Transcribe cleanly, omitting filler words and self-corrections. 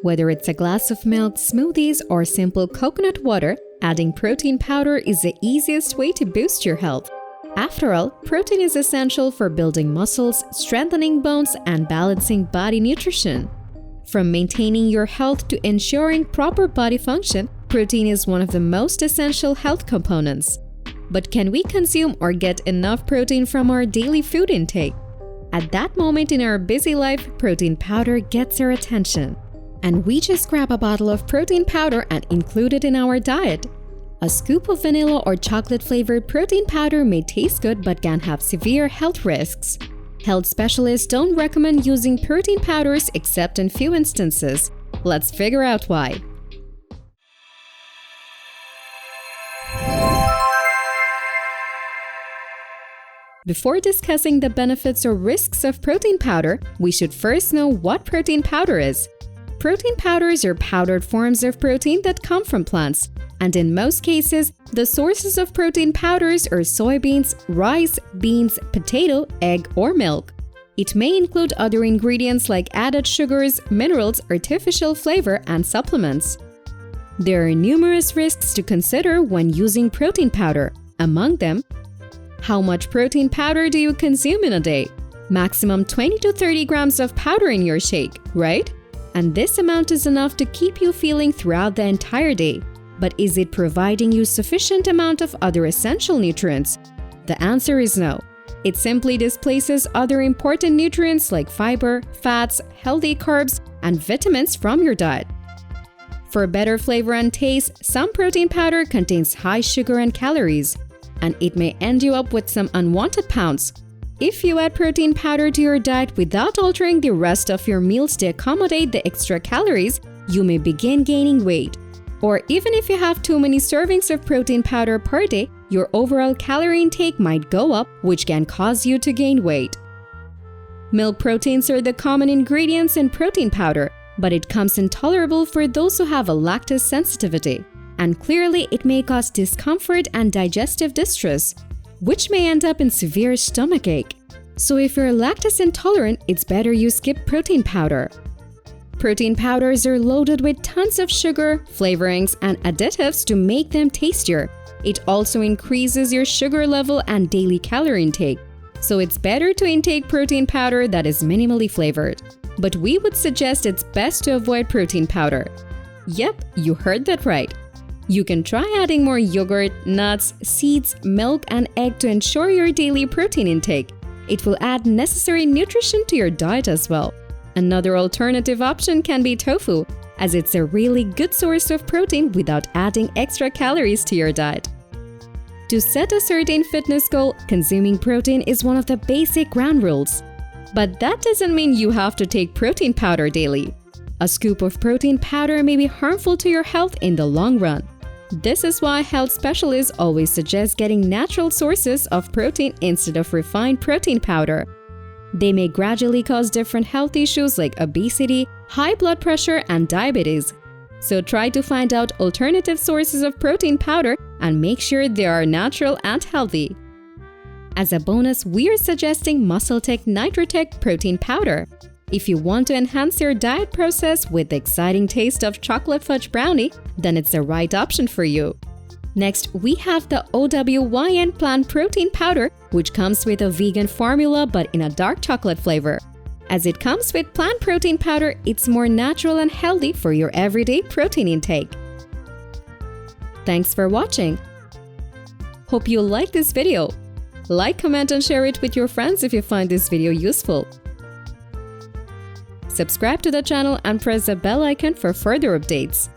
Whether it's a glass of milk, smoothies, or simple coconut water, adding protein powder is the easiest way to boost your health. After all, protein is essential for building muscles, strengthening bones, and balancing body nutrition. From maintaining your health to ensuring proper body function, protein is one of the most essential health components. But can we consume or get enough protein from our daily food intake? At that moment in our busy life, protein powder gets our attention. And we just grab a bottle of protein powder and include it in our diet. A scoop of vanilla or chocolate-flavored protein powder may taste good but can have severe health risks. Health specialists don't recommend using protein powders except in few instances. Let's figure out why. Before discussing the benefits or risks of protein powder, we should first know what protein powder is. Protein powders are powdered forms of protein that come from plants, and in most cases, the sources of protein powders are soybeans, rice, beans, potato, egg, or milk. It may include other ingredients like added sugars, minerals, artificial flavor, and supplements. There are numerous risks to consider when using protein powder. Among them, how much protein powder do you consume in a day? Maximum 20 to 30 grams of powder in your shake, right? And this amount is enough to keep you feeling throughout the entire day. But is it providing you sufficient amount of other essential nutrients? The answer is no. It simply displaces other important nutrients like fiber, fats, healthy carbs, and vitamins from your diet. For better flavor and taste, some protein powder contains high sugar and calories, and it may end you up with some unwanted pounds. If you add protein powder to your diet without altering the rest of your meals to accommodate the extra calories, you may begin gaining weight. Or even if you have too many servings of protein powder per day, your overall calorie intake might go up, which can cause you to gain weight. Milk proteins are the common ingredients in protein powder, but it comes intolerable for those who have a lactose sensitivity. And clearly, it may cause discomfort and digestive distress, which may end up in severe stomachache. So if you're lactose intolerant, it's better you skip protein powder. Protein powders are loaded with tons of sugar, flavorings, and additives to make them tastier. It also increases your sugar level and daily calorie intake. So it's better to intake protein powder that is minimally flavored. But we would suggest it's best to avoid protein powder. Yep, you heard that right. You can try adding more yogurt, nuts, seeds, milk, and egg to ensure your daily protein intake. It will add necessary nutrition to your diet as well. Another alternative option can be tofu, as it's a really good source of protein without adding extra calories to your diet. To set a certain fitness goal, consuming protein is one of the basic ground rules. But that doesn't mean you have to take protein powder daily. A scoop of protein powder may be harmful to your health in the long run. This is why health specialists always suggest getting natural sources of protein instead of refined protein powder. They may gradually cause different health issues like obesity, high blood pressure, and diabetes. So try to find out alternative sources of protein powder and make sure they are natural and healthy. As a bonus, we are suggesting MuscleTech Nitro-Tech protein powder. If you want to enhance your diet process with the exciting taste of chocolate fudge brownie, then it's the right option for you. Next, we have the OWYN plant protein powder, which comes with a vegan formula but in a dark chocolate flavor. As it comes with plant protein powder, it's more natural and healthy for your everyday protein intake. Thanks for watching. Hope you liked this video. Like, comment, and share it with your friends if you find this video useful. Subscribe to the channel and press the bell icon for further updates.